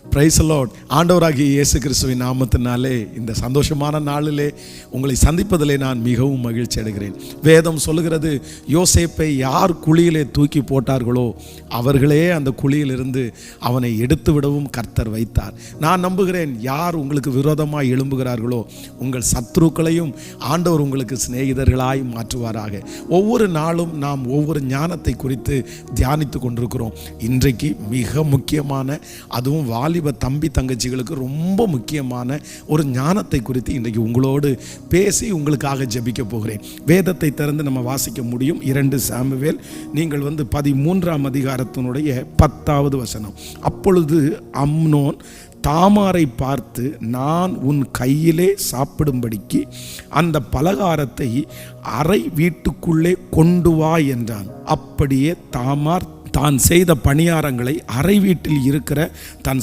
Praise the Lord. ஆண்டவராகிய இயேசு கிறிஸ்துவின் நாமத்தினாலே இந்த சந்தோஷமான நாளிலே உங்களை சந்திப்பதிலே நான் மிகவும் மகிழ்ச்சி அடைகிறேன். வேதம் சொல்லுகிறது, யோசேப்பை யார் குழியிலே தூக்கி போட்டார்களோ அவர்களே அந்த குழியிலிருந்து அவனை எடுத்து விடவும் கர்த்தர் வைத்தார். நான் நம்புகிறேன், யார் உங்களுக்கு விரோதமாய் எழும்புகிறார்களோ உங்கள் சத்துருக்களையும் ஆண்டவர் உங்களுக்கு சிநேகிதர்களாய் மாற்றுவாராக. ஒவ்வொரு நாளும் நாம் ஒவ்வொரு ஞானத்தை குறித்து தியானித்து கொண்டிருக்கிறோம். இன்றைக்கு மிக முக்கியமான, அதுவும் வாலிப தம்பி தங்கச்சிகளுக்கு ரொம்ப முக்கியமான ஒரு ஞானத்தை குறித்து இன்றைக்கு உங்களோடு பேசி உங்களுக்காக ஜெபிக்க போகிறேன். வேதத்தை திறந்து நம்ம வாசிக்க முடியும். 2 சாமுவேல் நீங்கள் 13ஆம் அதிகாரத்தினுடைய 10வது வசனம். அப்பொழுது அம்னோன் தாமாரை பார்த்து, நான் உன் கையிலே சாப்பிடும்படிக்கு அந்த பலகாரத்தை அறை வீட்டுக்குள்ளே கொண்டு வா என்றான். அப்படியே தாமார் தான் செய்த பணியாரங்களை அறை வீட்டில் இருக்கிற தன்